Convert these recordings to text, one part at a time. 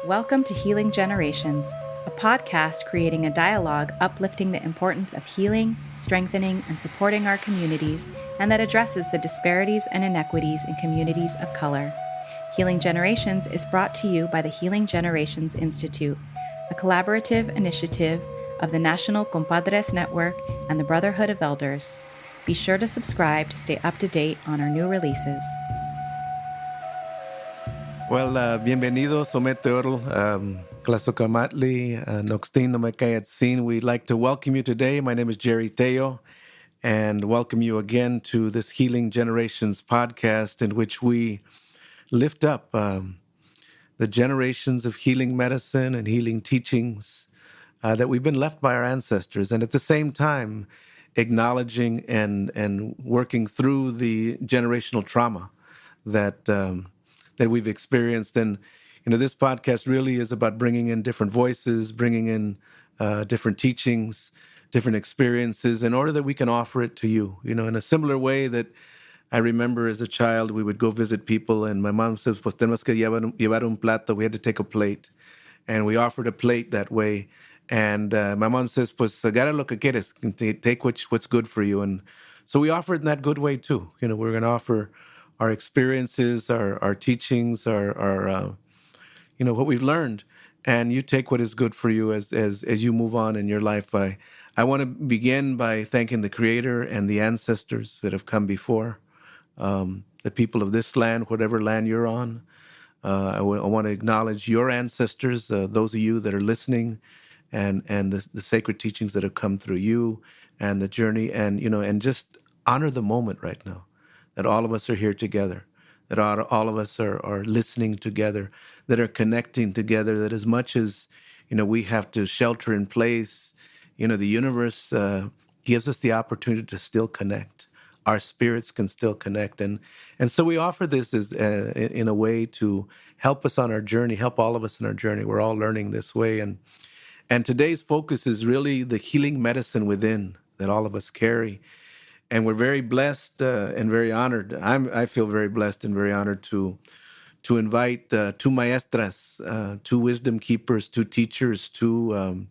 Welcome to Healing Generations, a podcast creating a dialogue uplifting the importance of healing, strengthening, and supporting our communities, and that addresses the disparities and inequities in communities of color. Healing Generations is brought to you by the Healing Generations Institute, a collaborative initiative of the National Compadres Network and the Brotherhood of Elders. Be sure to subscribe to stay up to date on our new releases. Well, bienvenidos, Someteorl, Clasocamatli, Noxtin, Nomekayatsin. We'd like to welcome you today. My name is Jerry Teo, and welcome you again to this Healing Generations podcast, in which we lift up the generations of healing medicine and healing teachings that we've been left by our ancestors, and at the same time, acknowledging and working through the generational trauma that we've experienced. And this podcast really is about bringing in different voices, bringing in different teachings, different experiences, in order that we can offer it to you. In a similar way that I remember as a child, we would go visit people, and my mom says, "Pues tenemos que llevar un plato." We had to take a plate, and we offered a plate that way. And my mom says, "Pues agarra lo que quieres, take what's good for you." And so we offer it in that good way too. We're going to offer our experiences, our teachings, our what we've learned, and you take what is good for you as you move on in your life. I want to begin by thanking the Creator and the ancestors that have come before, the people of this land, whatever land you're on. I want to acknowledge your ancestors, those of you that are listening, and the sacred teachings that have come through you, and the journey, and just honor the moment right now, that all of us are here together, that all of us are listening together, that are connecting together, that as much as, we have to shelter in place, the universe gives us the opportunity to still connect. Our spirits can still connect. And so we offer this as in a way to help us on our journey, help all of us in our journey. We're all learning this way. And today's focus is really the healing medicine within that all of us carry. And we're very blessed and very honored. I feel very blessed and very honored to invite two maestras, two wisdom keepers, two teachers, two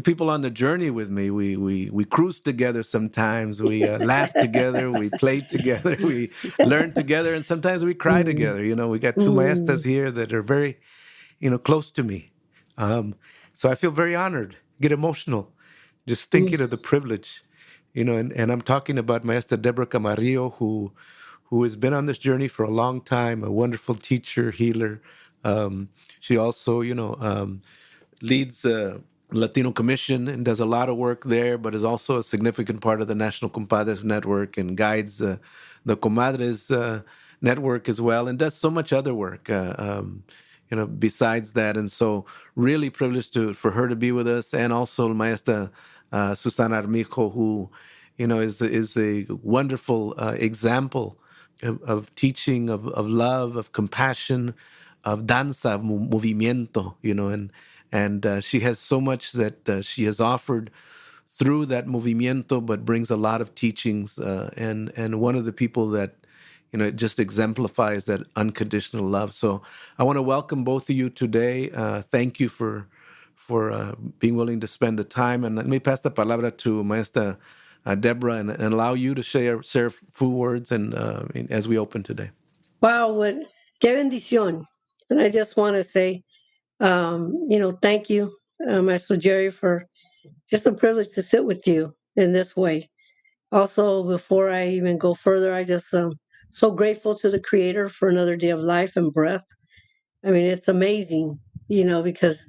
people on the journey with me. We cruise together sometimes. We laugh together. We play together. We learn together, and sometimes we cry together. We got two maestras here that are very, close to me. So I feel very honored. Get emotional, just thinking of the privilege. And I'm talking about Maestra Debra Camarillo, who has been on this journey for a long time, a wonderful teacher, healer. She also, leads Latino Commission and does a lot of work there, but is also a significant part of the National Compadres Network and guides the Comadres Network as well, and does so much other work, besides that. And so really privileged for her to be with us, and also Maestra Susanna Armijo, who, is a wonderful example of teaching, of love, of compassion, of danza, of movimiento, and she has so much that she has offered through that movimiento, but brings a lot of teachings, and one of the people that, it just exemplifies that unconditional love. So I want to welcome both of you today. Thank you for being willing to spend the time. And let me pass the palabra to Maestra Debra and allow you to share a few words and as we open today. Wow, qué bendición. And I just want to say, thank you, Master Jerry, for just a privilege to sit with you in this way. Also, before I even go further, I just so grateful to the Creator for another day of life and breath. I mean, it's amazing, because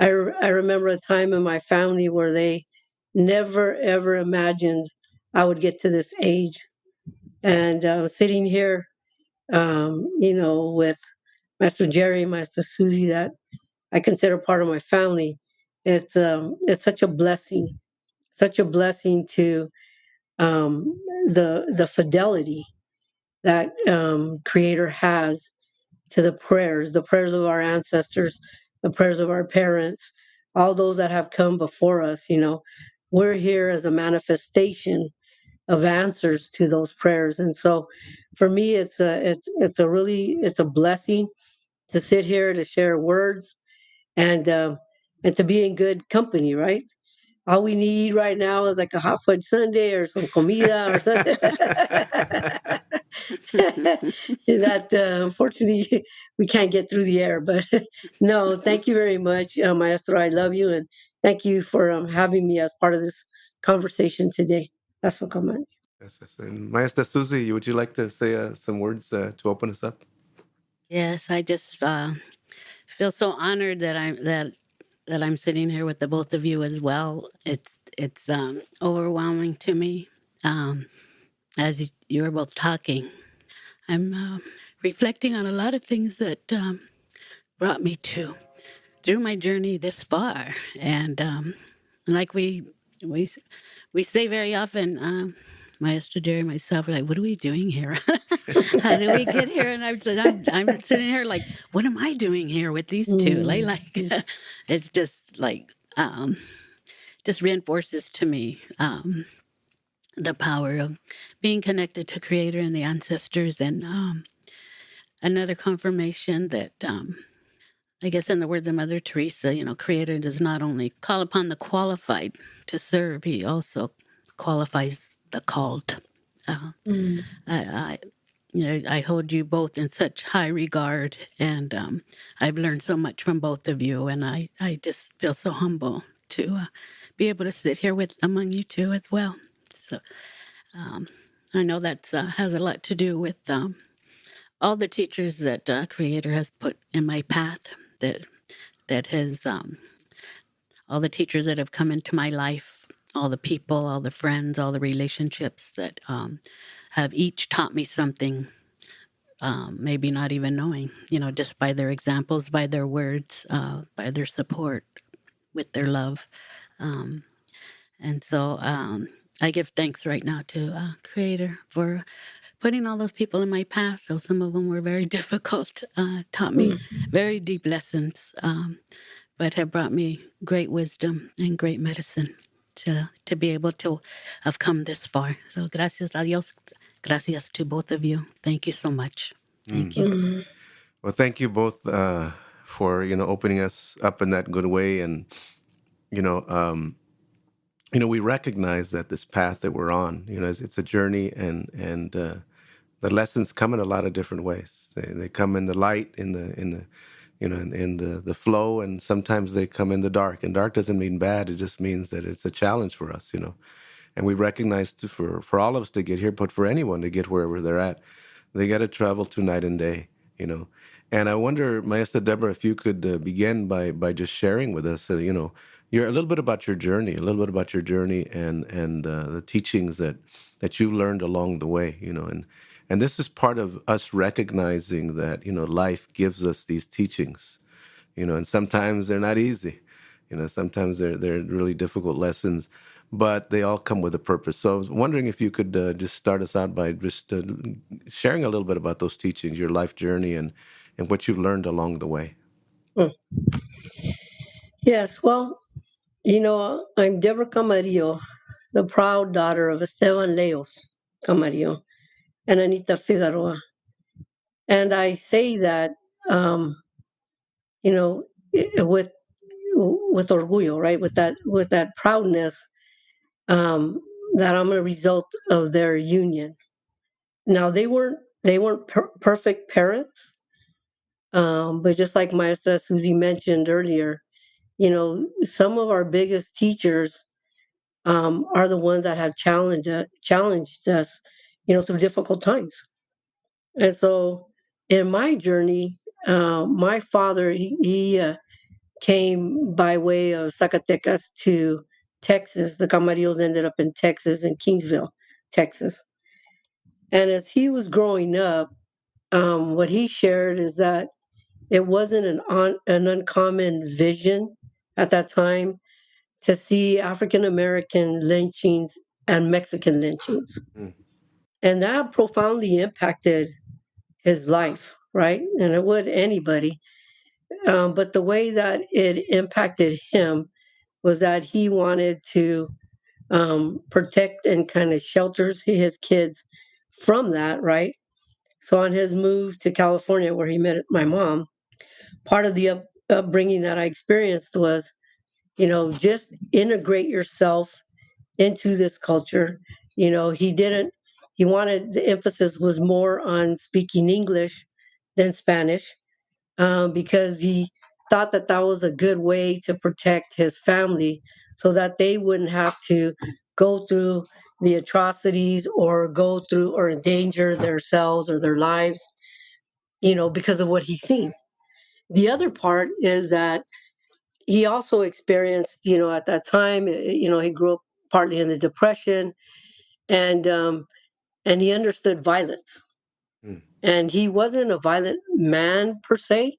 I remember a time in my family where they never, ever imagined I would get to this age. And sitting here, with Master Jerry, Master Susie, that I consider part of my family, it's such a blessing to the fidelity that Creator has to the prayers of our ancestors, the prayers of our parents, all those that have come before us. We're here as a manifestation of answers to those prayers, and so for me, it's a blessing. to sit here to share words and to be in good company, right? All we need right now is like a hot fudge sundae or some comida or something. That unfortunately we can't get through the air. But no, thank you very much, Maestro. I love you, and thank you for having me as part of this conversation today. That's what come on. Yes, yes. And Maestra Susie, would you like to say some words to open us up? Yes, I just feel so honored that I'm sitting here with the both of you as well. It's overwhelming to me as you were both talking. I'm reflecting on a lot of things that brought me to through my journey this far, and like we we say very often. Maestro Jerry, myself, are like, what are we doing here? How do we get here? And I'm sitting here like, what am I doing here with these two? Like it's just like just reinforces to me the power of being connected to Creator and the ancestors, and another confirmation that I guess in the words of Mother Teresa, Creator does not only call upon the qualified to serve, He also qualifies the called. Mm. I I hold you both in such high regard, and I've learned so much from both of you, and I just feel so humble to be able to sit here with among you two as well. So I know that has a lot to do with all the teachers that Creator has put in my path. That has all the teachers that have come into my life, all the people, all the friends, all the relationships that have each taught me something, maybe not even knowing, just by their examples, by their words, by their support, with their love. And so I give thanks right now to Creator for putting all those people in my path. So some of them were very difficult, taught me very deep lessons, but have brought me great wisdom and great medicine to be able to have come this far. So gracias a Dios, gracias to both of you. Thank you so much. Thank you. Mm. Well, thank you both for opening us up in that good way, and you know um, we recognize that this path that we're on, it's a journey, and the lessons come in a lot of different ways. They come in the light, in the in the flow, and sometimes they come in the dark. And dark doesn't mean bad; it just means that it's a challenge for us. And we recognize for all of us to get here, but for anyone to get wherever they're at, they got to travel to night and day. And I wonder, Maestra Deborah, if you could begin by just sharing with us, you're a little bit about your journey, and the teachings that you've learned along the way. And this is part of us recognizing that life gives us these teachings, and sometimes they're not easy. Sometimes they're really difficult lessons, but they all come with a purpose. So I was wondering if you could just start us out by just sharing a little bit about those teachings, your life journey, and what you've learned along the way. Mm. Yes, well, I'm Debra Camarillo, the proud daughter of Esteban Leos Camarillo and Anita Figueroa. And I say that, um, you know, with orgullo, right? With that proudness, um, that I'm a result of their union. Now they weren't perfect parents, but just like Maestra Susie mentioned earlier, some of our biggest teachers are the ones that have challenged us, through difficult times. And so, in my journey, my father he came by way of Zacatecas to Texas. The Camarillos ended up in Texas, in Kingsville, Texas. And as he was growing up, what he shared is that it wasn't an uncommon vision at that time to see African American lynchings and Mexican lynchings. Mm. And that profoundly impacted his life, right? And it would anybody. But the way that it impacted him was that he wanted to protect and kind of shelter his kids from that, right? So on his move to California, where he met my mom, part of the upbringing that I experienced was, just integrate yourself into this culture. He wanted, the emphasis was more on speaking English than Spanish, because he thought that that was a good way to protect his family so that they wouldn't have to go through the atrocities or go through or endanger themselves or their lives, because of what he's seen. The other part is that he also experienced, at that time, he grew up partly in the Depression, and and he understood violence. Mm, And he wasn't a violent man per se,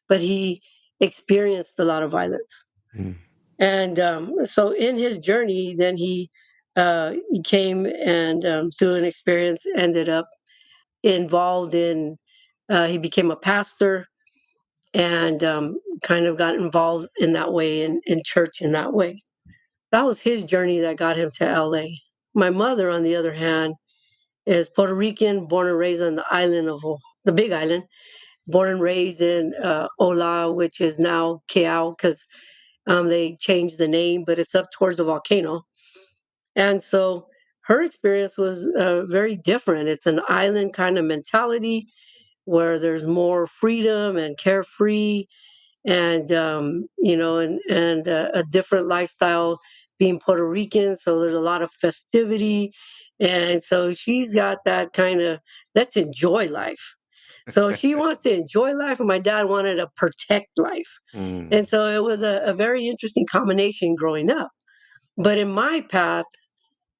but he experienced a lot of violence. mm, And so in his journey, then he came and through an experience ended up involved in. He became a pastor and kind of got involved in that way in church in that way. That was his journey that got him to LA. My mother, on the other hand, is Puerto Rican, born and raised on the island of the Big Island, born and raised in Ola, which is now Keao, because they changed the name, but it's up towards the volcano. And so her experience was very different. It's an island kind of mentality where there's more freedom and carefree, and a different lifestyle being Puerto Rican. So there's a lot of festivity, and so she's got that kind of, let's enjoy life. So she wants to enjoy life, and my dad wanted to protect life. mm, And so it was a very interesting combination growing up. But in my path,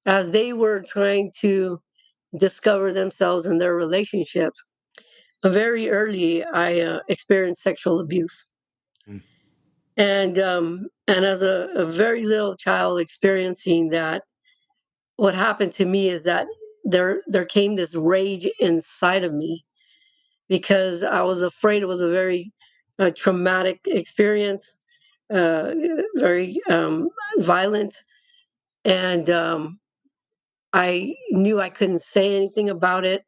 as they were trying to discover themselves in their relationships, very early I experienced sexual abuse. mm, And as a very little child experiencing that, what happened to me is that there came this rage inside of me because I was afraid. It was a very traumatic experience, uh, very violent, and I knew I couldn't say anything about it.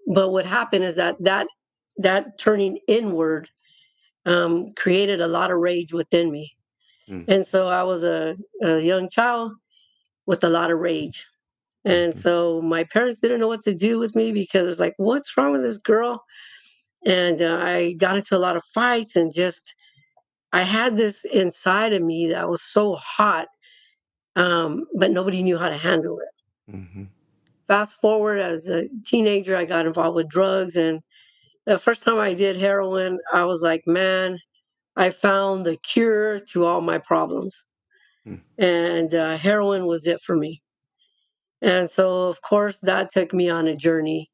But what happened is that turning inward created a lot of rage within me, mm, and so I was a young child with a lot of rage. And mhm, so my parents didn't know what to do with me because it's like, what's wrong with this girl? And I got into a lot of fights, and just I had this inside of me that was so hot, but nobody knew how to handle it. mhm, Fast forward, as a teenager, I got involved with drugs, and the first time I did heroin, I was like, man, I found the cure to all my problems, mm, and heroin was it for me. And so, of course, that took me on a journey.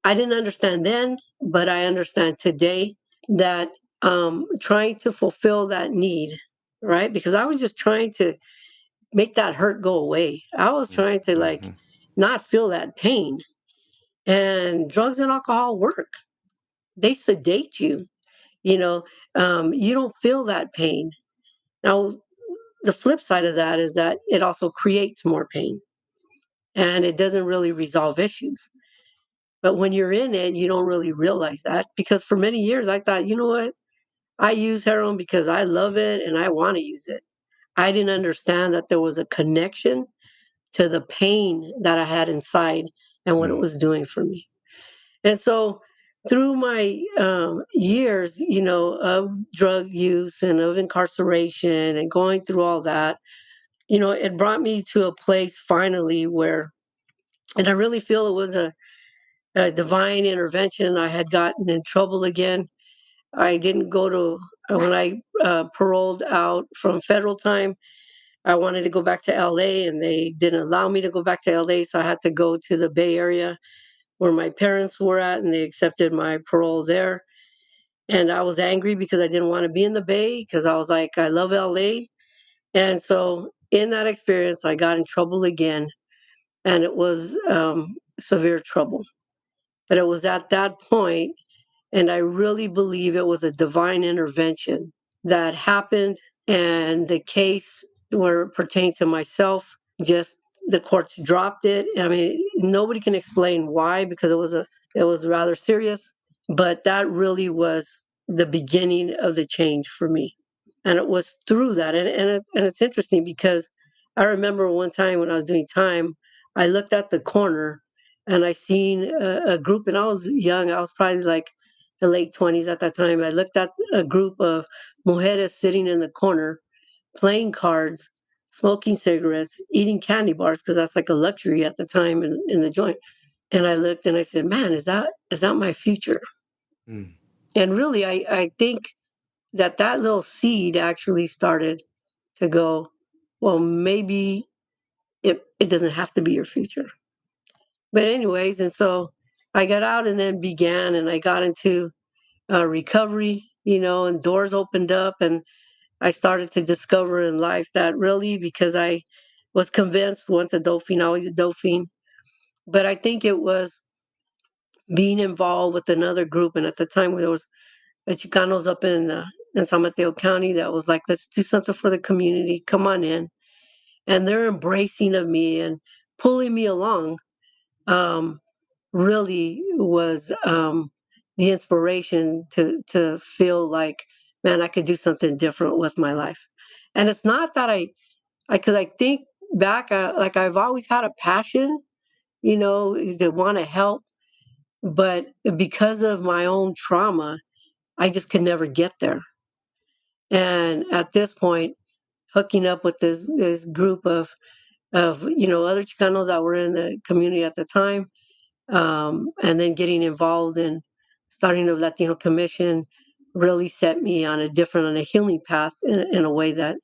I didn't understand then, but I understand today that trying to fulfill that need, right? Because I was just trying to make that hurt go away. I was mm, trying to like mhm, not feel that pain. And drugs and alcohol work. They sedate you. You know, you don't feel that pain. Now, the flip side of that is that it also creates more pain, and it doesn't really resolve issues. But when you're in it, you don't really realize that, because for many years I thought, you know what? I use heroin because I love it and I want to use it. I didn't understand that there was a connection to the pain that I had inside and what it mm, was doing for me. And so through my years, of drug use and of incarceration and going through all that, it brought me to a place finally where, and I really feel it was a divine intervention. I had gotten in trouble again. I didn't go to, when I paroled out from federal time, I wanted to go back to LA, and they didn't allow me to go back to LA. So I had to go to the Bay Area where my parents were at, and they accepted my parole there. And I was angry because I didn't want to be in the Bay, because I was like, I love LA. And so in that experience, I got in trouble again, and it was severe trouble. But it was at that point, and I really believe it was a divine intervention that happened. And the case where it pertained to myself, just the courts dropped it. I mean, nobody can explain why, because it was rather serious. But that really was the beginning of the change for me. And it was through that. And it's interesting because I remember one time when I was doing time, I looked at the corner and I seen a group, and I was young. I was probably like the late 20s at that time. I looked at a group of mujeres sitting in the corner, playing cards, smoking cigarettes, eating candy bars, because that's like a luxury at the time in the joint. And I looked and I said, man, is that my future? Mm. And really, I think that little seed actually started to go, well, maybe it doesn't have to be your future. But anyways, and so I got out and then began, and I got into recovery, and doors opened up, and I started to discover in life that really, because I was convinced once a Dauphine, always a Dauphine. But I think it was being involved with another group. And at the time, there was the Chicanos up in San Mateo County that was like, let's do something for the community. Come on in. And their embracing of me and pulling me along um, really was the inspiration to feel like, man, I could do something different with my life. And it's not that because I think back, like I've always had a passion, to want to help. But because of my own trauma, I just could never get there. And at this point, hooking up with this group of other Chicanos that were in the community at the time, and then getting involved in starting the Latino Commission really set me on a healing path in a way that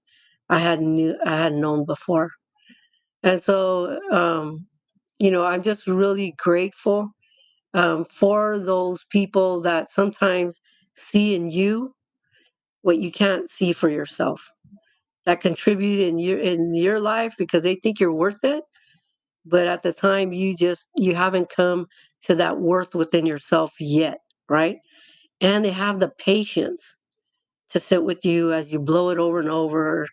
I hadn't known before. And so, I'm just really grateful for those people that sometimes see in you what you can't see for yourself, that contribute in your life because they think you're worth it, but at the time you haven't come to that worth within yourself yet, right? And they have the patience to sit with you as you blow it over and over,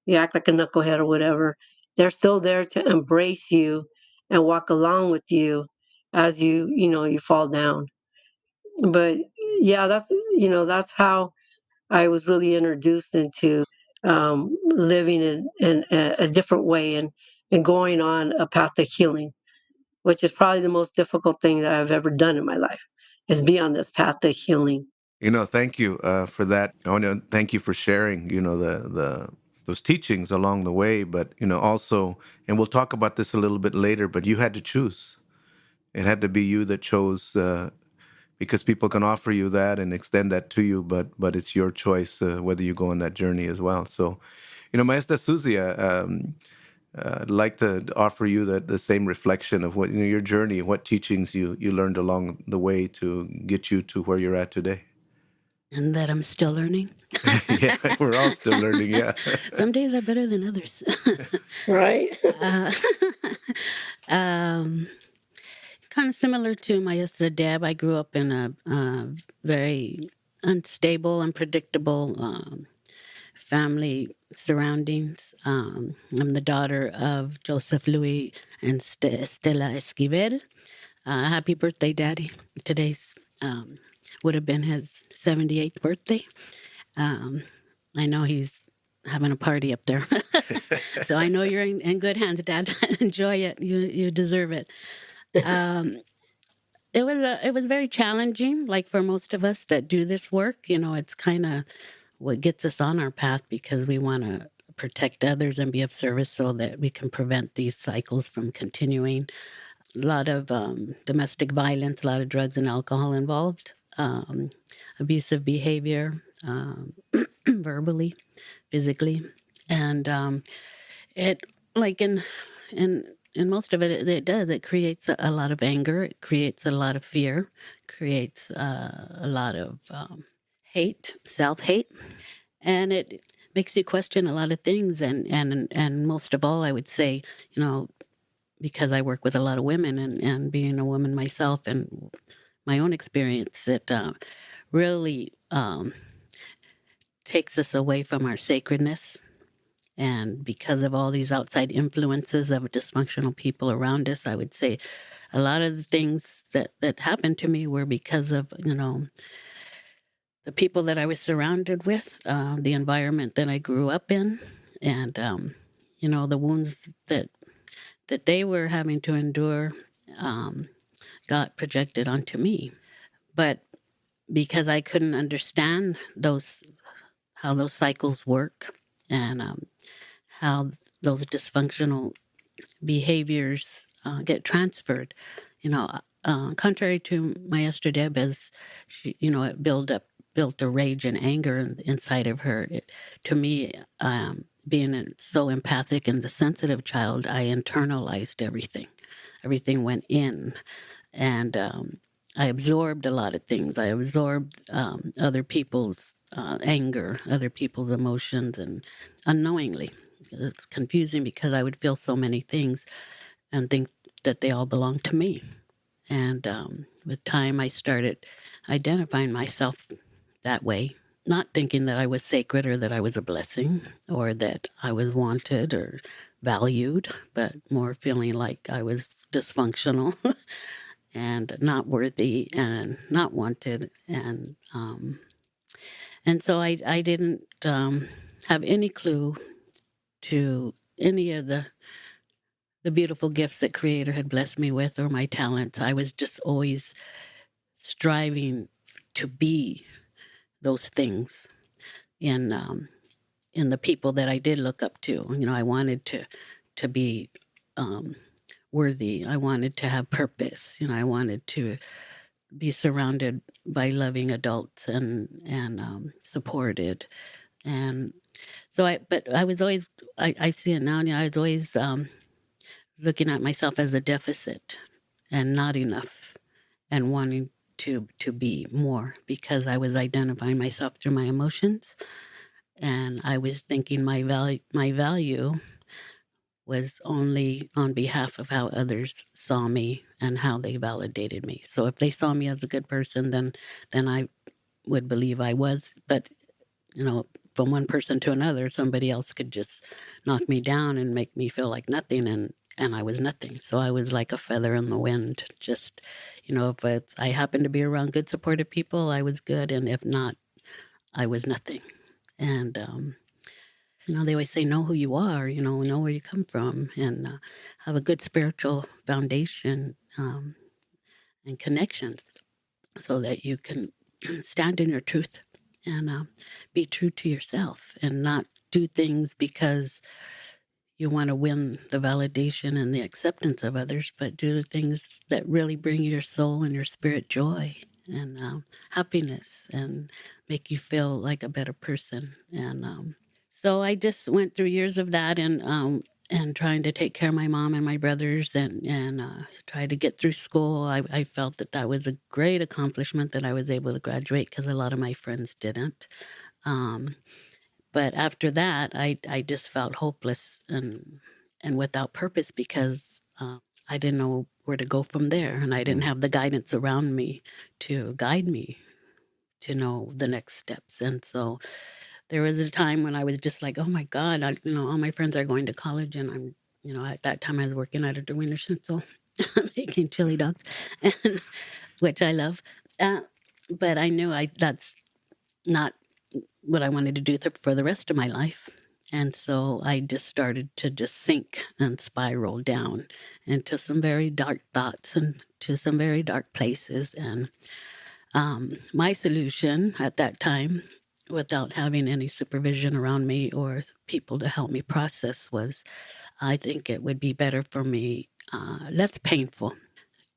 you act like a knucklehead or whatever. They're still there to embrace you and walk along with you as you fall down. But yeah, that's how I was really introduced into living in a different way, and going on a path to healing, which is probably the most difficult thing that I've ever done in my life, is be on this path to healing. Thank you for that. I want to thank you for sharing, the those teachings along the way, but also, and we'll talk about this a little bit later. But you had to choose. It had to be you that chose, because people can offer you that and extend that to you, but it's your choice whether you go on that journey as well. So, Maestra Susie, I'd like to offer you the same reflection of what your journey, what teachings you learned along the way to get you to where you're at today. And that I'm still learning. Yeah, we're all still learning. Yeah. Some days are better than others. Right. uh, um, Kind of similar to my sister Deb. I grew up in a very unstable, unpredictable family surroundings. I'm the daughter of Joseph Louis and Stella Esquivel. Happy birthday, Daddy. Today's would have been his 78th birthday. I know he's having a party up there. So I know you're in good hands, Dad. Enjoy it. You deserve it. It was very challenging, like for most of us that do this work. It's kind of what gets us on our path because we want to protect others and be of service so that we can prevent these cycles from continuing. A lot of domestic violence, a lot of drugs and alcohol involved, abusive behavior, verbally, physically, and it like in most of it does. It creates a lot of anger. It creates a lot of fear. Creates a lot of hate, self hate, and it makes you question a lot of things. And most of all, I would say, because I work with a lot of women and being a woman myself and my own experience, it really takes us away from our sacredness. And because of all these outside influences of dysfunctional people around us, I would say a lot of the things that happened to me were because of, the people that I was surrounded with, the environment that I grew up in, and the wounds that they were having to endure got projected onto me. But because I couldn't understand how those cycles work, and how those dysfunctional behaviors get transferred, contrary to Maestra Deb, as she, it built a rage and anger inside of her. To me, being so empathic and the sensitive child, I internalized everything. Everything went in, and I absorbed a lot of things. I absorbed other people's anger, other people's emotions, and unknowingly. It's confusing because I would feel so many things and think that they all belong to me. And with time, I started identifying myself that way, not thinking that I was sacred or that I was a blessing or that I was wanted or valued, but more feeling like I was dysfunctional and not worthy and not wanted. And so I didn't have any clue to any of the beautiful gifts that Creator had blessed me with or my talents. I was just always striving to be those things in the people that I did look up to. I wanted to be worthy. I wanted to have purpose. I wanted to be surrounded by loving adults and supported. And so I was always, I see it now, I was always looking at myself as a deficit and not enough and wanting to be more because I was identifying myself through my emotions, and I was thinking my value was only on behalf of how others saw me and how they validated me. So if they saw me as a good person, then I would believe I was. But from one person to another, somebody else could just knock me down and make me feel like nothing, and I was nothing. So I was like a feather in the wind. Just, if I happened to be around good, supportive people, I was good. And if not, I was nothing. And, they always say, know who you are, know where you come from, and have a good spiritual foundation and connections so that you can stand in your truth and be true to yourself and not do things because you want to win the validation and the acceptance of others, but do the things that really bring your soul and your spirit joy and happiness and make you feel like a better person. And so I just went through years of that and trying to take care of my mom and my brothers and try to get through school. I felt that was a great accomplishment that I was able to graduate because a lot of my friends didn't. But after that, I just felt hopeless and without purpose because I didn't know where to go from there, and I didn't have the guidance around me to guide me to know the next steps. And so there was a time when I was just like, oh my God, all my friends are going to college, and I'm, at that time I was working at a Wiener Schnitzel, making chili dogs, and, which I love. But I knew that's not what I wanted to do for the rest of my life. And so I just started to just sink and spiral down into some very dark thoughts and to some very dark places. And my solution at that time, without having any supervision around me or people to help me process, was I think it would be better for me, less painful,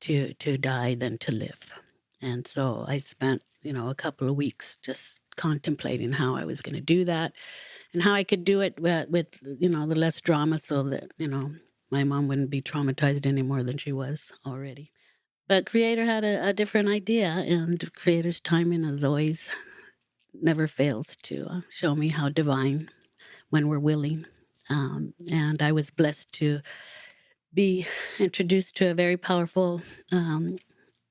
to die than to live. And so I spent, a couple of weeks just contemplating how I was going to do that and how I could do it with the less drama so that, my mom wouldn't be traumatized any more than she was already. But Creator had a different idea, and Creator's timing, as always, never fails to show me how divine when we're willing. And I was blessed to be introduced to a very powerful and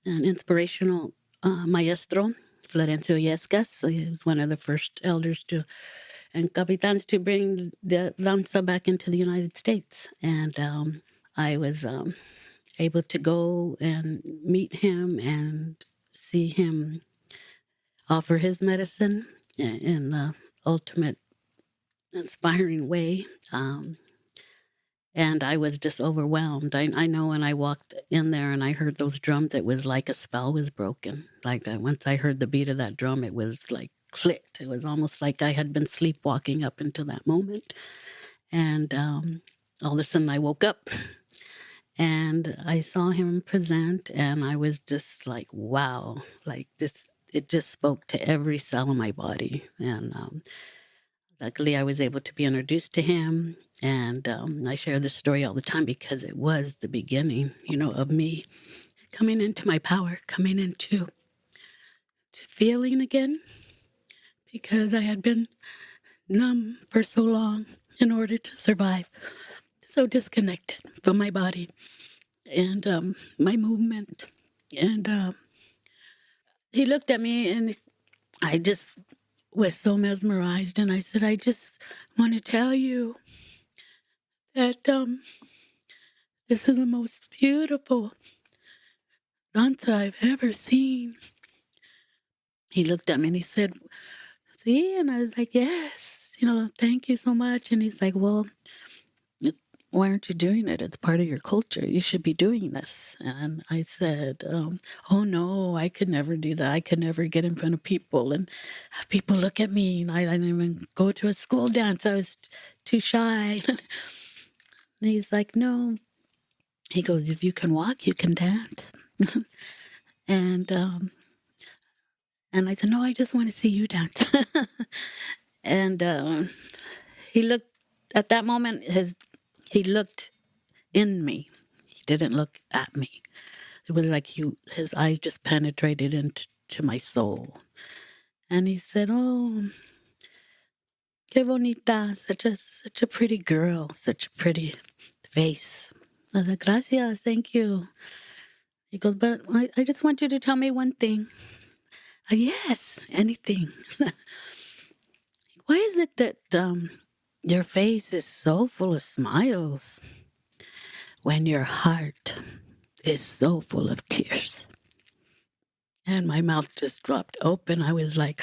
inspirational maestro, Florencio Yescas. He was one of the first elders and capitans to bring the danza back into the United States. And I was able to go and meet him and see him offer his medicine in the ultimate inspiring way. And I was just overwhelmed. I know when I walked in there and I heard those drums, it was like a spell was broken. Like once I heard the beat of that drum, it was like clicked. It was almost like I had been sleepwalking up until that moment. And all of a sudden I woke up and I saw him present, and I was just like, wow, like this, it just spoke to every cell in my body. And luckily, I was able to be introduced to him. And I share this story all the time because it was the beginning, of me coming into my power, coming into feeling again, because I had been numb for so long in order to survive, so disconnected from my body and my movement. And he looked at me, and I just was so mesmerized. And I said, I just want to tell you that this is the most beautiful danza I've ever seen. He looked at me and he said, see? And I was like, yes, thank you so much. And he's like, well, why aren't you doing it? It's part of your culture. You should be doing this. And I said, oh no, I could never do that. I could never get in front of people and have people look at me. And I didn't even go to a school dance. I was too shy. And he's like, no. He goes, if you can walk, you can dance. And I said, no, I just want to see you dance. And he looked, at that moment, he looked in me. He didn't look at me. It was like his eyes just penetrated into my soul. And he said, oh, qué bonita, such a pretty girl, such a pretty face. I was like, gracias, thank you. He goes, but I just want you to tell me one thing. Yes, anything. Why is it that your face is so full of smiles when your heart is so full of tears? And my mouth just dropped open. I was like,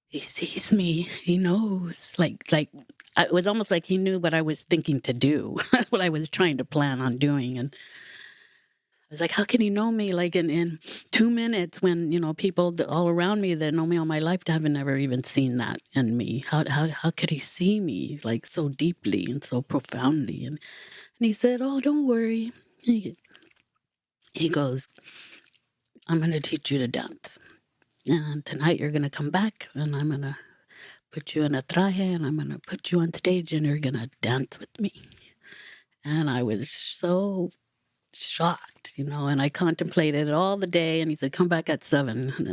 he sees me. He knows. It was almost like he knew what I was thinking to do, what I was trying to plan on doing. And I was like, how can he know me like in 2 minutes when, people all around me that know me all my life haven't never even seen that in me? How could he see me like so deeply and so profoundly? And he said, oh, don't worry. He goes, I'm going to teach you to dance. And tonight you're going to come back and I'm going to put you in a traje and I'm going to put you on stage and you're going to dance with me. And I was so shocked, and I contemplated it all the day. And he said, come back at 7. And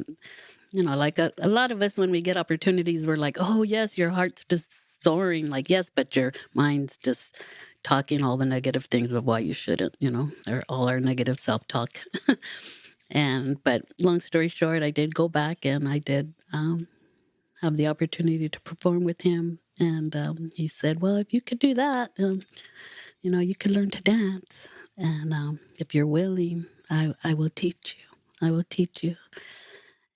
then, like a lot of us, when we get opportunities, we're like, oh, yes, your heart's just soaring. Like, yes, but your mind's just talking all the negative things of why you shouldn't, or all our negative self-talk. But long story short, I did go back and I did have the opportunity to perform with him. And he said, well, if you could do that, you could learn to dance. And if you're willing, I will teach you. I will teach you.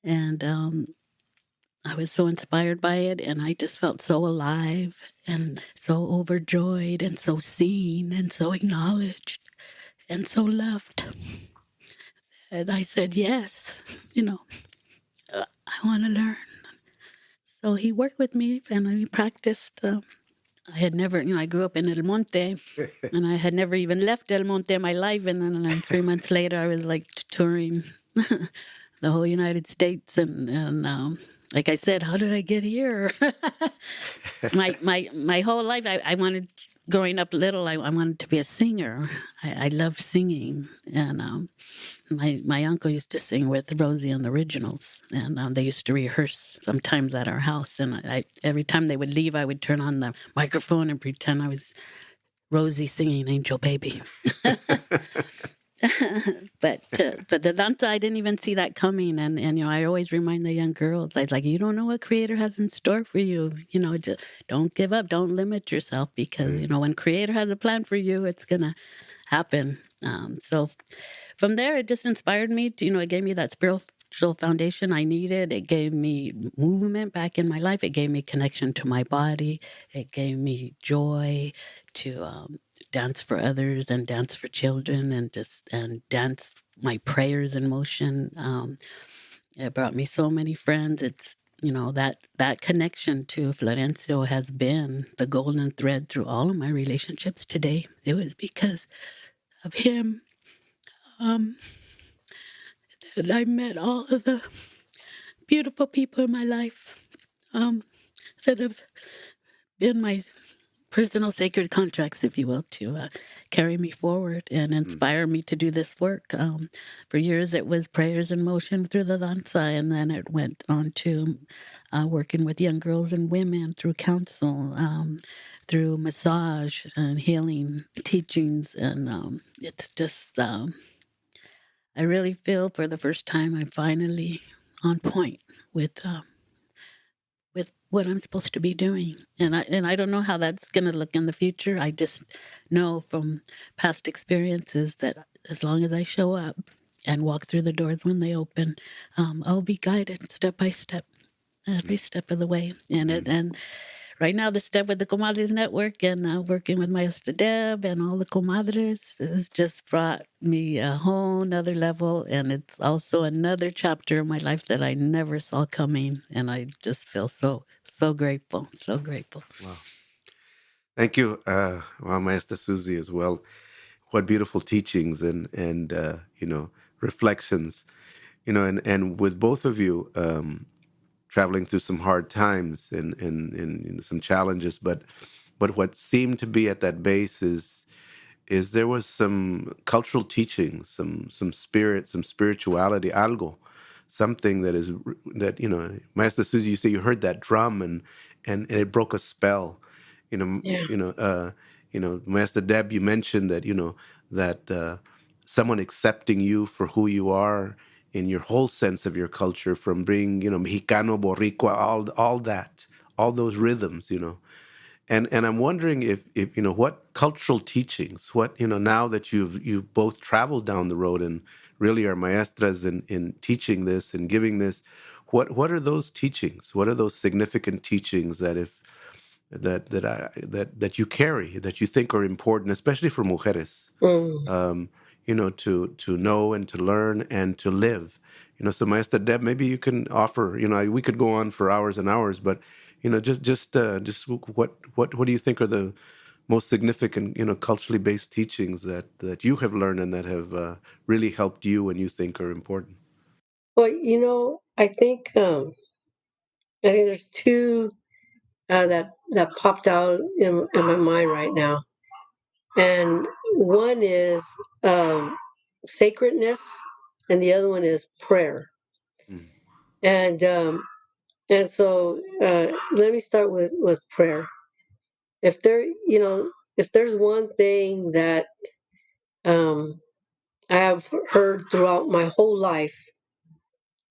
And I was so inspired by it. And I just felt so alive and so overjoyed and so seen and so acknowledged and so loved. And I said, yes, I want to learn. So he worked with me and we practiced. I had never, I grew up in El Monte and I had never even left El Monte in my life. And then 3 months later, I was like touring the whole United States. And like I said, how did I get here? my whole life, I wanted, growing up little, I wanted to be a singer. I loved singing. And my uncle used to sing with Rosie and the Originals, and they used to rehearse sometimes at our house. And I every time they would leave, I would turn on the microphone and pretend I was Rosie singing "Angel Baby." But the danza, I didn't even see that coming. And I always remind the young girls, like, you don't know what Creator has in store for you. Just don't give up, don't limit yourself, because when Creator has a plan for you, it's gonna happen. So from there, it just inspired me to, it gave me that spiritual foundation I needed. It gave me movement back in my life. It gave me connection to my body. It gave me joy to dance for others and dance for children and dance my prayers in motion. It brought me so many friends. It's that connection to Florencio has been the golden thread through all of my relationships today. It was because of him that I met all of the beautiful people in my life that have been my personal sacred contracts, if you will, to carry me forward and inspire me to do this work. For years, it was prayers in motion through the danza, and then it went on to working with young girls and women through counsel, through massage and healing teachings. And it's just, I really feel for the first time I'm finally on point with what I'm supposed to be doing. And I don't know how that's going to look in the future. I just know from past experiences that as long as I show up and walk through the doors when they open, I'll be guided step by step, every step of the way. And right now, the step with the Comadres Network and working with Maestra Deb and all the comadres has just brought me a whole nother level. And it's also another chapter of my life that I never saw coming. And I just feel so grateful, so grateful. Wow. Thank you, Maestra Susie, as well. What beautiful teachings and reflections, and with both of you traveling through some hard times and some challenges, but what seemed to be at that base is there was some cultural teaching, some spirit, some spirituality, algo, something that Master Susie, you say you heard that drum and it broke a spell, you know, Yeah. Master Deb, you mentioned that that someone accepting you for who you are in your whole sense of your culture, from being Mexicano, Boricua, all that, all those rhythms, and I'm wondering if what cultural teachings, what now that you've both traveled down the road and really are maestras in teaching this and giving this, what are those teachings? What are those significant teachings that if that you carry, that you think are important, especially for mujeres, Mm. to know and to learn and to live. So Maestra Deb, maybe you can offer. We could go on for hours and hours, but just what do you think are the most significant, culturally based teachings that you have learned and that have really helped you and you think are important? Well, I think there's two that popped out in my mind right now, and one is um, sacredness, and the other one is prayer. Mm, And so let me start with prayer. If if there's one thing that um, I have heard throughout my whole life,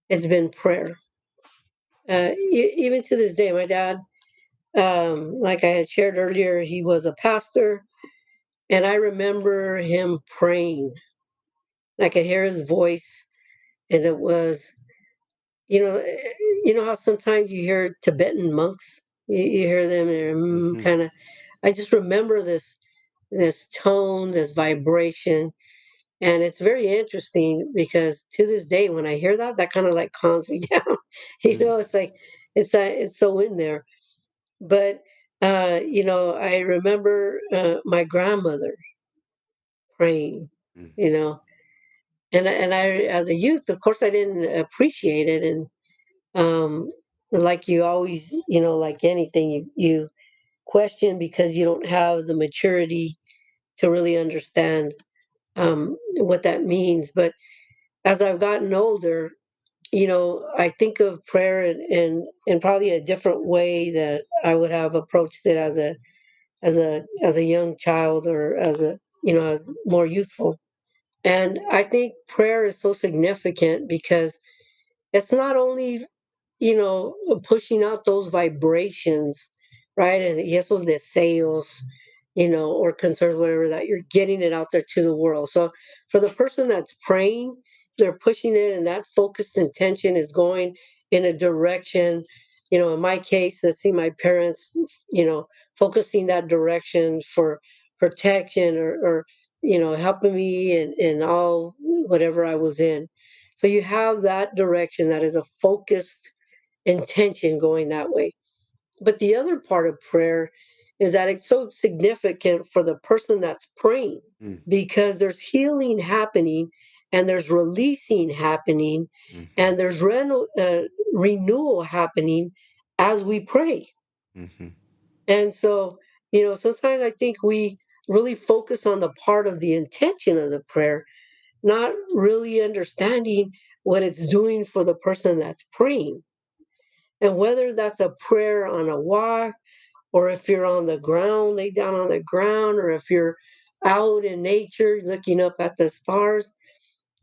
it's been prayer. Even to this day, my dad, like I had shared earlier, he was a pastor, and I remember him praying. I could hear his voice, and it was, you know how sometimes you hear Tibetan monks, you hear them, and hmm kind of. I just remember this tone, this vibration, and it's very interesting because to this day, when I hear that, that kind of like calms me down. mm It's like it's so in there. But I remember my grandmother praying. mm You know, and I, as a youth, of course, I didn't appreciate it, and um, like you always, like anything, you question because you don't have the maturity to really understand what that means. But as I've gotten older, I think of prayer in probably a different way that I would have approached it as a young child, or as more youthful. And I think prayer is so significant because it's not only pushing out those vibrations, right? And esos deseos, or concerns, whatever, that you're getting it out there to the world. So for the person that's praying, they're pushing it, and that focused intention is going in a direction. In my case, let's see, my parents, focusing that direction for protection, or helping me in all whatever I was in. So you have that direction that is a focused intention going that way. But the other part of prayer is that it's so significant for the person that's praying, Mm. because there's healing happening, and there's releasing happening, Mm-hmm. and there's renewal happening as we pray. Mm-hmm. And so, sometimes I think we really focus on the part of the intention of the prayer, not really understanding what it's doing for the person that's praying. And whether that's a prayer on a walk, or if you're on the ground, lay down on the ground, or if you're out in nature looking up at the stars,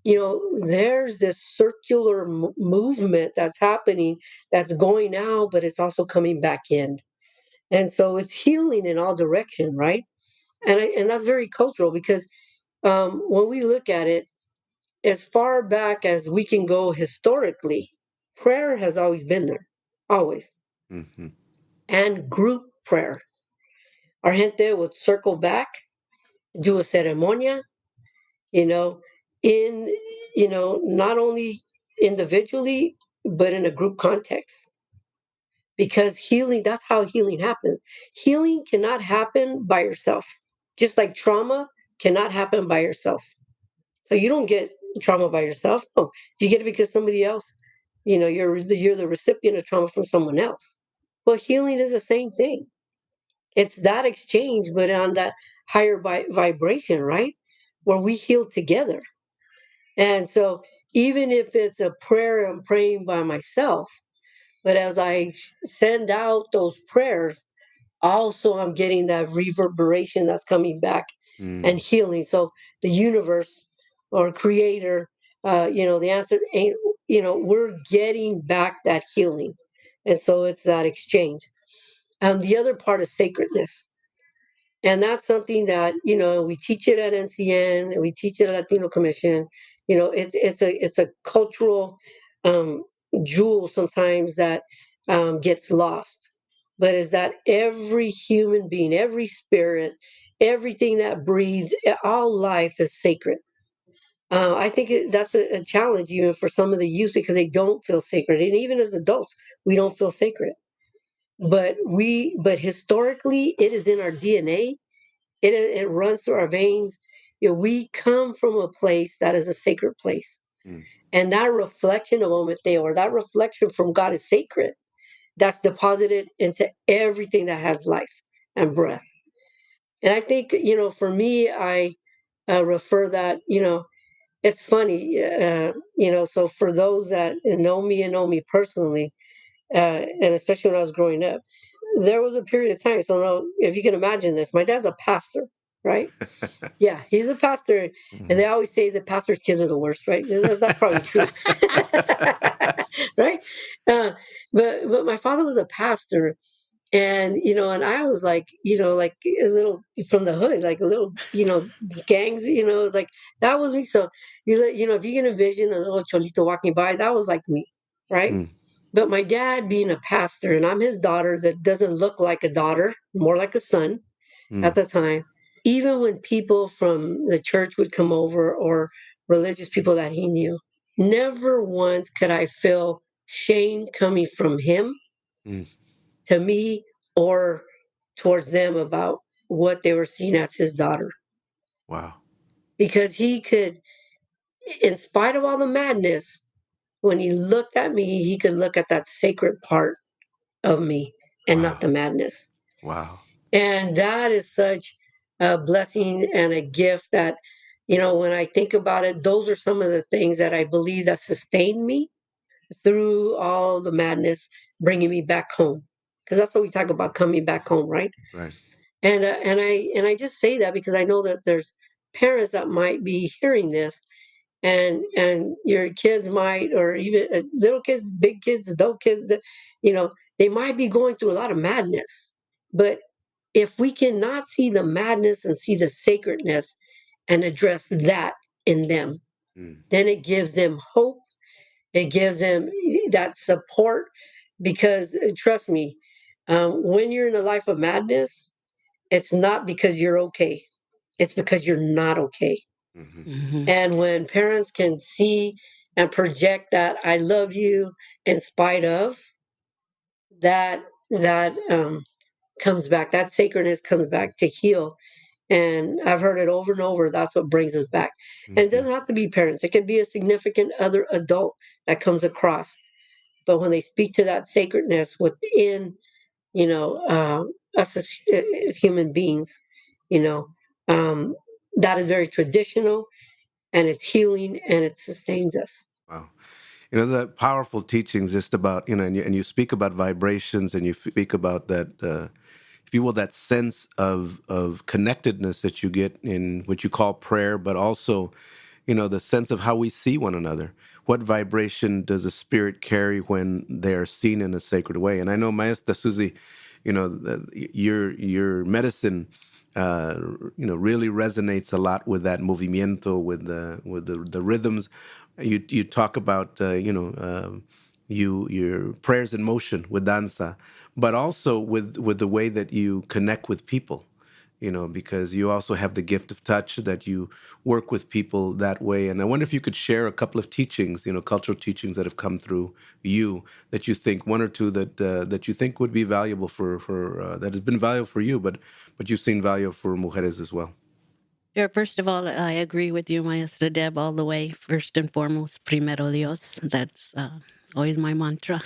there's this circular movement that's happening, that's going out, but it's also coming back in. And so it's healing in all direction, right? And that's very cultural, because when we look at it, as far back as we can go historically, prayer has always been there, always. Mm-hmm. And group prayer. Our gente would circle back, do a ceremonia, you know, in, not only individually, but in a group context. Because healing, that's how healing happens. Healing cannot happen by yourself, just like trauma cannot happen by yourself. So you don't get trauma by yourself. No, you get it because somebody else, you're the recipient of trauma from someone else. Well, healing is the same thing. It's that exchange, but on that higher vibration, right? Where we heal together. And so, even if it's a prayer I'm praying by myself, but as I send out those prayers, also I'm getting that reverberation that's coming back and Mm. healing. So, the universe or creator, the answer ain't, we're getting back that healing. And so, it's that exchange. The other part is sacredness. And that's something that we teach it at NCN, and we teach it at Latino Commission. It's a cultural um, jewel sometimes that gets lost. But is that every human being, every spirit, everything that breathes, all life is sacred. I think that's a challenge even for some of the youth, because they don't feel sacred, and even as adults, we don't feel sacred. But historically, it is in our DNA. It runs through our veins. We come from a place that is a sacred place. Mm. And that reflection of Ometeo, or that reflection from God, is sacred. That's deposited into everything that has life and breath. And I think, for me, I refer that, it's funny, so for those that know me and know me personally, and especially when I was growing up, there was a period of time. So now, if you can imagine this, my dad's a pastor, right? Yeah, he's a pastor, and Mhm. they always say that pastors' kids are the worst, right? And that's probably true, right? Uh, but my father was a pastor, and and I was like, like a little from the hood, like a little, gangs, it's like that was me. So if you can envision a little cholito walking by, that was like me, right? Mm. But my dad being a pastor, and I'm his daughter that doesn't look like a daughter, more like a son at Mm. the time. Even when people from the church would come over, or religious people that he knew, never once could I feel shame coming from him Mm. to me, or towards them about what they were seeing as his daughter. Wow. Because he could, in spite of all the madness, when he looked at me, he could look at that sacred part of me and not Wow. the madness. Wow. And that is such a blessing and a gift that, when I think about it, those are some of the things that I believe that sustained me through all the madness, bringing me back home. Because that's what we talk about, coming back home, right? Right. And I just say that because I know that there's parents that might be hearing this, and your kids might, or even little kids, big kids, adult kids, they might be going through a lot of madness. But if we cannot see the madness and see the sacredness and address that in them, then it gives them hope. It gives them that support because trust me, when you're in a life of madness, it's not because you're okay. It's because you're not okay. Mm-hmm. Mm-hmm. And when parents can see and project that I love you in spite of that, that comes back. That sacredness comes back to heal. And I've heard it over and over. That's what brings us back. And it Mm-hmm. doesn't have to be parents. It could be a significant other adult that comes across. But when they speak to that sacredness within, you know, us as human beings, you know, that is very traditional and it's healing and it sustains us. Wow. The powerful teachings just about, and you speak about vibrations and you speak about that, if you will, that sense of connectedness that you get in what you call prayer, but also, the sense of how we see one another. What vibration does a spirit carry when they are seen in a sacred way? And I know, Maestra Susie, your medicine, really resonates a lot with that movimiento, with the rhythms. You talk about, your prayers in motion with danza, but also with the way that you connect with people, because you also have the gift of touch, that you work with people that way. And I wonder if you could share a couple of teachings, cultural teachings that have come through you, that you think, one or two that you think would be valuable for that has been valuable for you, but you've seen value for mujeres as well. Sure. First of all, I agree with you, Maestra Deb, all the way. First and foremost, primero Dios. That's always my mantra.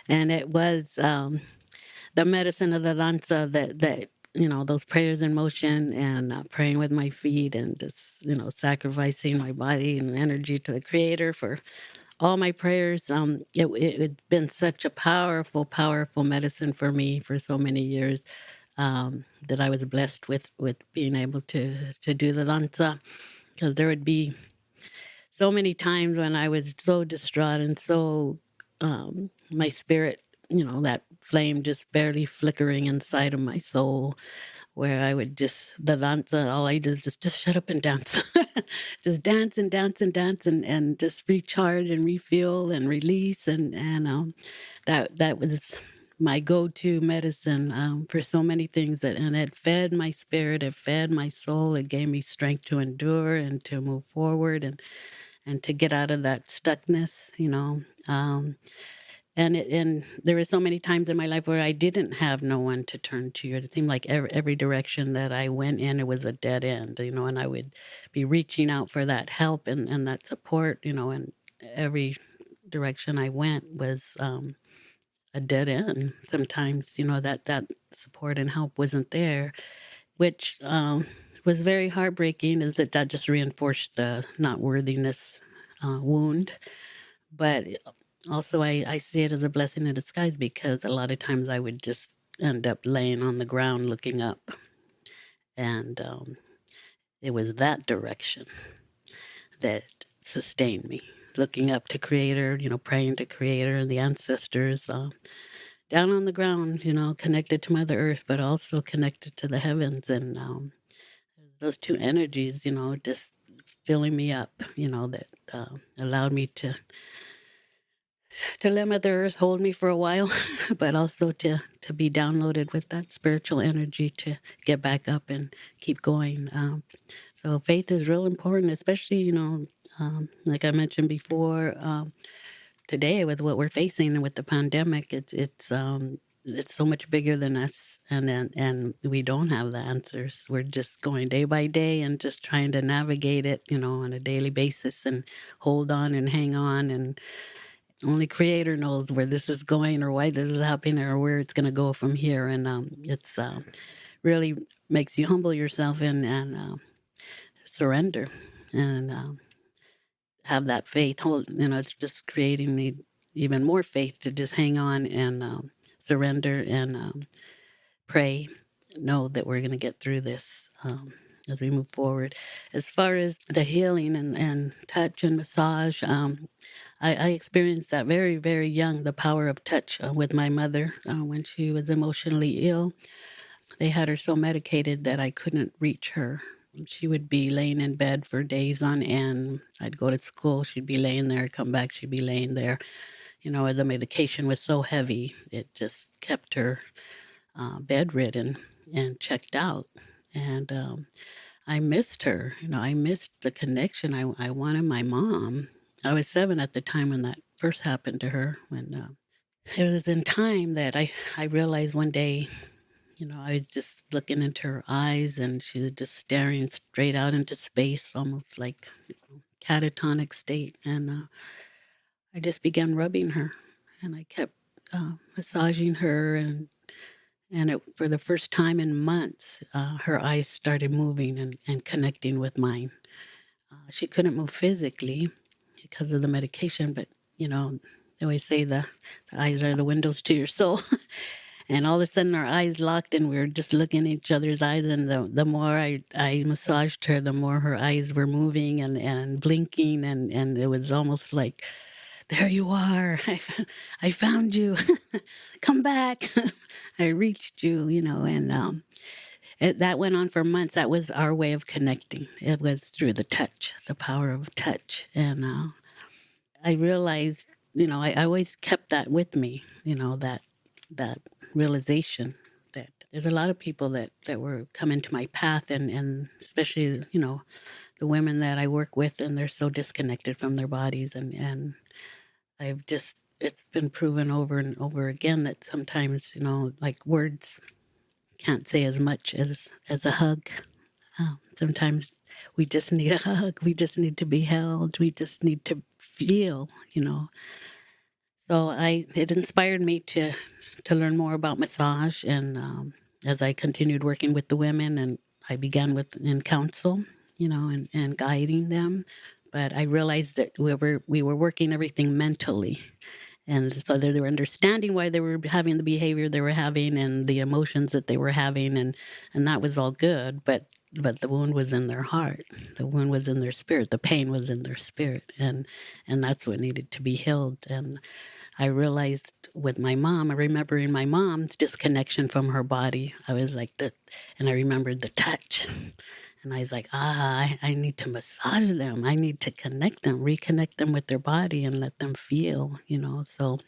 And it was the medicine of the danza that those prayers in motion and praying with my feet and just, sacrificing my body and energy to the Creator for all my prayers. It's been such a powerful, powerful medicine for me for so many years. That I was blessed with being able to do the danza, because there would be so many times when I was so distraught and so my spirit, that flame just barely flickering inside of my soul, where I would just the danza, all I did is just shut up and dance, just dance and dance and dance and just recharge and refuel and release and that was my go-to medicine for so many things, and it fed my spirit, it fed my soul, it gave me strength to endure and to move forward and to get out of that stuckness, and there were so many times in my life where I didn't have no one to turn to. It seemed like every direction that I went in, it was a dead end, and I would be reaching out for that help and that support, and every direction I went was a dead end. Sometimes, that support and help wasn't there, which was very heartbreaking, is that just reinforced the not worthiness wound. But also, I see it as a blessing in disguise, because a lot of times I would just end up laying on the ground looking up. And it was that direction that sustained me, looking up to Creator, praying to Creator and the ancestors, down on the ground, connected to Mother Earth, but also connected to the heavens. And those two energies, just filling me up, that allowed me to let Mother Earth hold me for a while, but also to be downloaded with that spiritual energy to get back up and keep going. So faith is real important, especially, like I mentioned before, today with what we're facing and with the pandemic. It's so much bigger than us, and we don't have the answers. We're just going day by day and just trying to navigate it, on a daily basis, and hold on and hang on. And only Creator knows where this is going or why this is happening or where it's going to go from here. And it's really makes you humble yourself and surrender and have that faith. It's just creating me even more faith to just hang on and surrender and pray, know that we're going to get through this. As we move forward, as far as the healing and touch and massage, I experienced that very, very young, the power of touch with my mother when she was emotionally ill. They had her so medicated that I couldn't reach her She would be laying in bed for days on end. I'd go to school, she'd be laying there, come back, she'd be laying there. The medication was so heavy, it just kept her bedridden and checked out. And I missed her. I missed the connection. I wanted my mom. I was 7 at the time when that first happened to her. When it was in time that I realized one day, I was just looking into her eyes and she was just staring straight out into space, almost like catatonic state. And I just began rubbing her and I kept massaging her for the first time in months, her eyes started moving and connecting with mine. She couldn't move physically because of the medication, but they always say the eyes are the windows to your soul. And all of a sudden, our eyes locked, and we were just looking at each other's eyes. And the more I massaged her, the more her eyes were moving and blinking, and it was almost like, there you are. I found you. Come back. I reached you, and that went on for months. That was our way of connecting. It was through the touch, the power of touch. And I realized, I always kept that with me, that realization that there's a lot of people that were coming to my path, and especially, the women that I work with, and they're so disconnected from their bodies. And it's been proven over and over again that sometimes, like words can't say as much as a hug. Sometimes we just need a hug. We just need to be held. We just need to feel. So it inspired me to learn more about massage. And as I continued working with the women, and I began in counsel, and guiding them. But I realized that we were working everything mentally. And so they were understanding why they were having the behavior they were having and the emotions that they were having. And that was all good. But the wound was in their heart. The wound was in their spirit. The pain was in their spirit. And that's what needed to be healed. And I realized with my mom, I remembering my mom's disconnection from her body. I was like that. And I remembered the touch. And I was like, I need to massage them. I need to connect them, reconnect them with their body and let them feel, So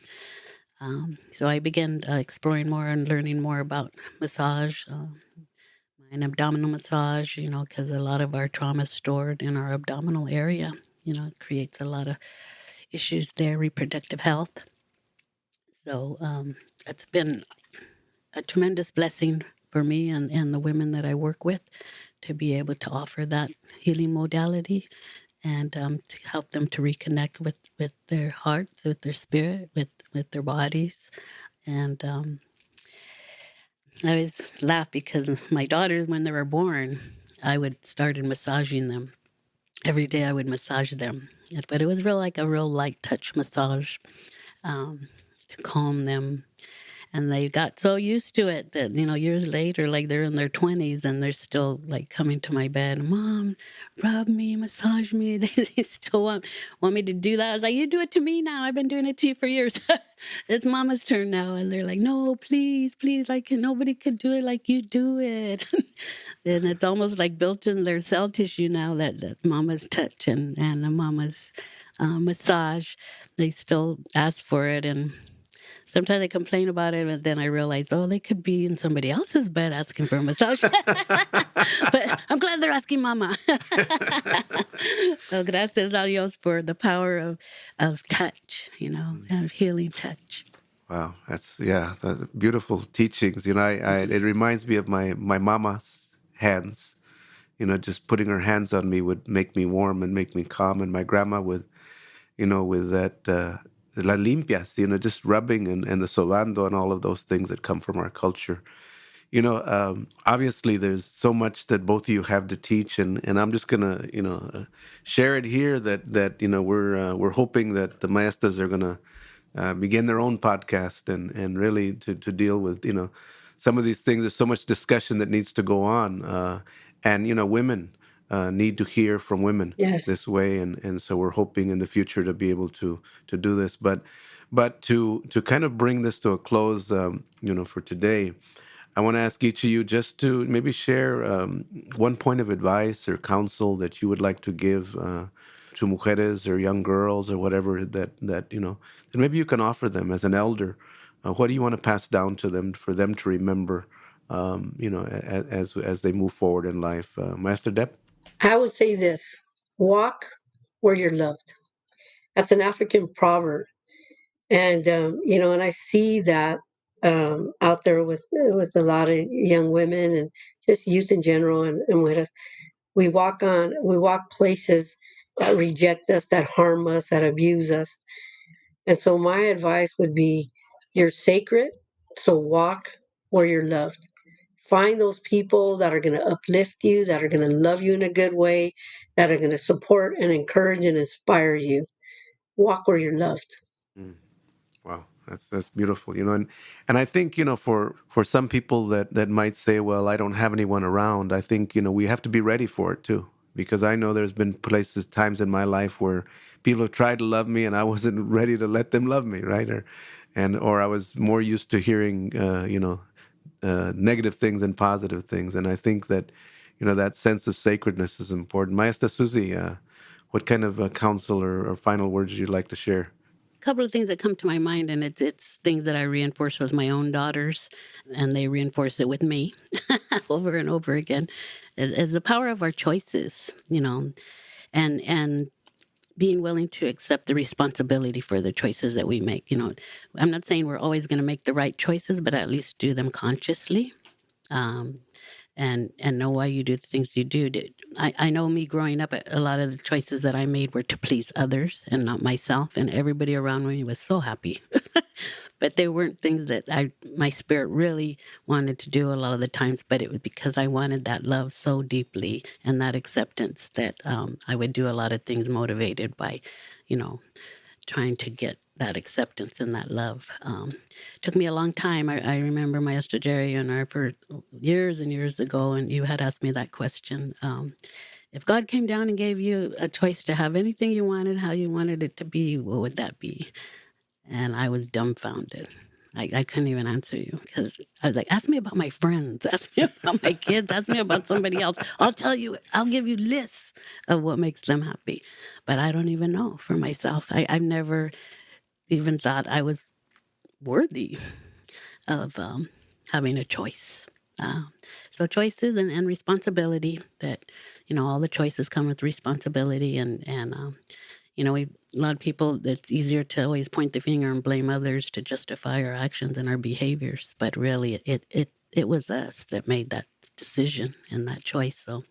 I began exploring more and learning more about massage, and abdominal massage, because a lot of our trauma is stored in our abdominal area. It creates a lot of issues there, reproductive health. So it's been a tremendous blessing for me and the women that I work with to be able to offer that healing modality and to help them to reconnect with their hearts, with their spirit, with their bodies. And I always laugh because my daughters, when they were born, I would started massaging them. Every day I would massage them. But it was like a real light touch massage to calm them. And they got so used to it that, years later, like they're in their 20s and they're still like coming to my bed, Mom, rub me, massage me. They still want me to do that. I was like, you do it to me now. I've been doing it to you for years. It's Mama's turn now. And they're like, no, please, like nobody could do it like you do it. And it's almost like built in their cell tissue now that Mama's touch and the Mama's massage. They still ask for it. And sometimes I complain about it, but then I realize, they could be in somebody else's bed asking for a massage. But I'm glad they're asking Mama. So gracias a Dios for the power of touch, of healing touch. Wow, that's beautiful teachings. It reminds me of my mama's hands. Just putting her hands on me would make me warm and make me calm. And my grandma would, with that la limpias, just rubbing and the sobando and all of those things that come from our culture. Obviously there's so much that both of you have to teach, and I'm just gonna, share it here that we're hoping that the maestras are gonna begin their own podcast and really to deal with, some of these things. There's so much discussion that needs to go on, and women need to hear from women. Yes. This way, and so we're hoping in the future to be able to do this, but to kind of bring this to a close, for today. I want to ask each of you just to maybe share one point of advice or counsel that you would like to give to mujeres or young girls or whatever that that maybe you can offer them as an elder. What do you want to pass down to them for them to remember, as they move forward in life? Master Deb? I would say this: walk where you're loved. That's an African proverb, and and I see that out there with a lot of young women and just youth in general, and with us, we walk places that reject us, that harm us, that abuse us. And so my advice would be, you're sacred, so walk where you're loved. Find those people that are going to uplift you, that are going to love you in a good way, that are going to support and encourage and inspire you. Walk where you're loved. Mm. Wow, that's beautiful, and I think for some people that might say, well, I don't have anyone around. I think we have to be ready for it too, because I know there's been times in my life where people have tried to love me, and I wasn't ready to let them love me, right? Or I was more used to hearing, negative things than positive things, and I think that that sense of sacredness is important. Maestra Susie, what kind of counsel or final words you'd like to share? Couple of things that come to my mind, and it's things that I reinforce with my own daughters, and they reinforce it with me over and over again. Is the power of our choices, and being willing to accept the responsibility for the choices that we make. I'm not saying we're always going to make the right choices, but at least do them consciously. Um, and know why you do the things you do. I know me growing up, a lot of the choices that I made were to please others and not myself, and everybody around me was so happy. But they weren't things that my spirit really wanted to do a lot of the times, but it was because I wanted that love so deeply and that acceptance that I would do a lot of things motivated by, you know, trying to get that acceptance and that love. Took me a long time. I remember Maestro Jerry and I for years and years ago, and you had asked me that question. If God came down and gave you a choice to have anything you wanted, how you wanted it to be, what would that be? And I was dumbfounded. I couldn't even answer you because I was like, ask me about my friends, ask me about my kids, ask me about somebody else. I'll tell you, I'll give you lists of what makes them happy. But I don't even know for myself. I've never even thought I was worthy of having a choice. So choices and responsibility. That all the choices come with responsibility, and a lot of people. It's easier to always point the finger and blame others to justify our actions and our behaviors, but really, it was us that made that decision and that choice. So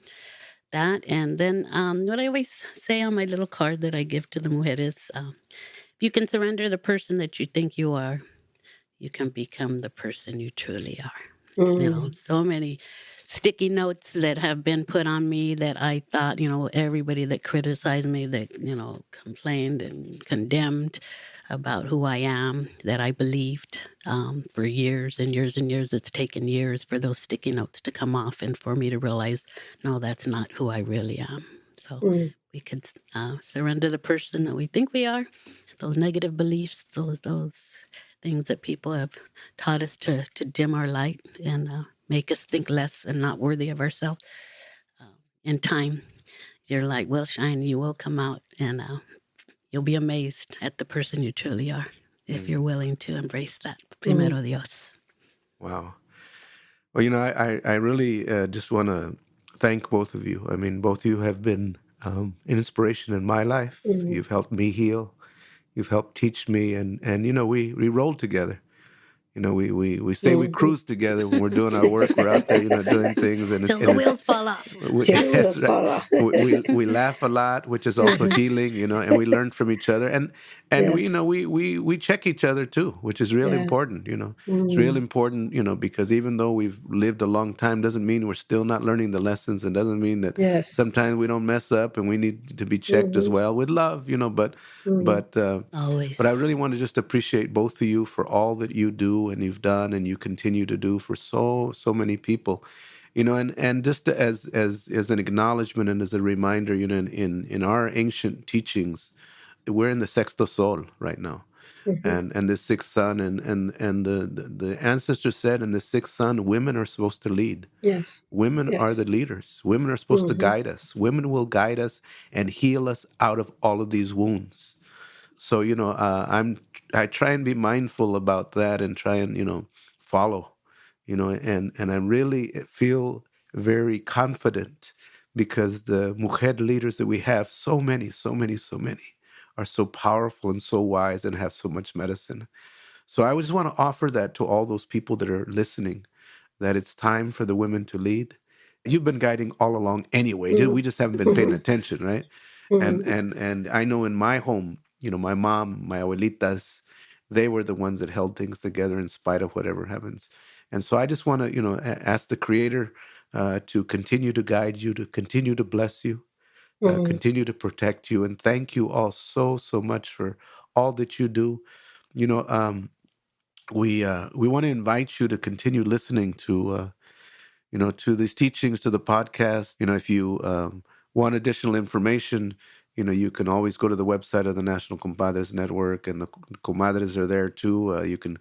that, and then what I always say on my little card that I give to the mujeres. If you can surrender the person that you think you are, you can become the person you truly are. Mm. So many sticky notes that have been put on me that I thought, everybody that criticized me, that, complained and condemned about who I am, that I believed for years and years and years. It's taken years for those sticky notes to come off and for me to realize, no, that's not who I really am. So Mm. we could surrender the person that we think we are, those negative beliefs, those things that people have taught us to dim our light and make us think less and not worthy of ourselves. In time, your light will shine. You will come out, and you'll be amazed at the person you truly are if you're willing to embrace that. Mm. Primero Dios. Wow. Well, I really just want to thank both of you. I mean, both of you have been an inspiration in my life. Mm. You've helped me heal. You've helped teach me, and we roll together. We say we Mhm. cruise together when we're doing our work. We're out there, doing things, and Till the it's wheels fall off. Till the that's right. fall. We laugh a lot, which is also healing, and we learn from each other, and we Yes. we check each other too, which is real Yeah. important. It's real Mm. important, because even though we've lived a long time, doesn't mean we're still not learning the lessons, and doesn't mean that Yes. sometimes we don't mess up, and we need to be checked as Mm-hmm. well with love, but Mm. but. Uh, but I Always. really want to just appreciate both of you for all that you do and you've done and you continue to do for so many people, and just as an acknowledgement and as a reminder, in our ancient teachings, we're in the sexto sol right now, and this sixth son, and the ancestor said, in the sixth son, women are supposed to lead. Yes. Women are the Yes. leaders. Women are supposed to Mm-hmm. guide us. Women will guide us and heal us out of all of these wounds. So I try and be mindful about that, and try and follow, and I really feel very confident, because the mujer leaders that we have, so many, so many, so many, are so powerful and so wise and have so much medicine. So I just want to offer that to all those people that are listening, that it's time for the women to lead. You've been guiding all along anyway. We just haven't been paying attention, right? And Mm-hmm. and I know in my home, my mom, my abuelitas, they were the ones that held things together in spite of whatever happens. And so I just want to, ask the Creator to continue to guide you, to continue to bless you, Mm-hmm. continue to protect you, and thank you all so so much for all that you do. You know, we want to invite you to continue listening to these teachings, to the podcast. If you want additional information, you can always go to the website of the National Compadres Network, and the Comadres are there too. You can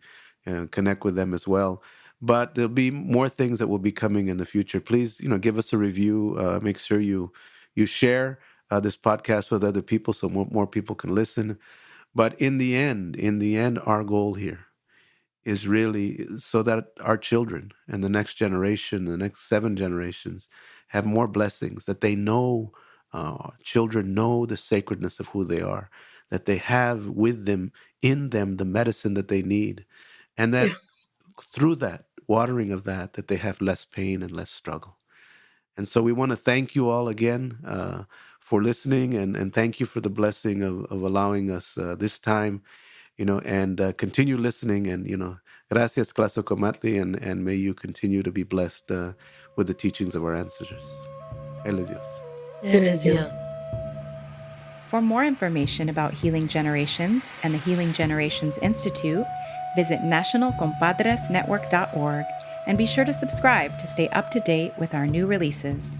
connect with them as well. But there'll be more things that will be coming in the future. Please, give us a review. Make sure you share this podcast with other people, so more people can listen. But in the end, our goal here is really so that our children and the next generation, the next 7 generations, have more blessings, that they know, children know the sacredness of who they are, that they have with them, in them, the medicine that they need, and Yeah. that through that watering of that they have less pain and less struggle. And so we want to thank you all again for listening, and thank you for the blessing of allowing us this time, and continue listening. And, gracias, Claso Comatli, and may you continue to be blessed with the teachings of our ancestors. Él es Dios. Él es Dios. For more information about Healing Generations and the Healing Generations Institute, visit nationalcompadresnetwork.org and be sure to subscribe to stay up to date with our new releases.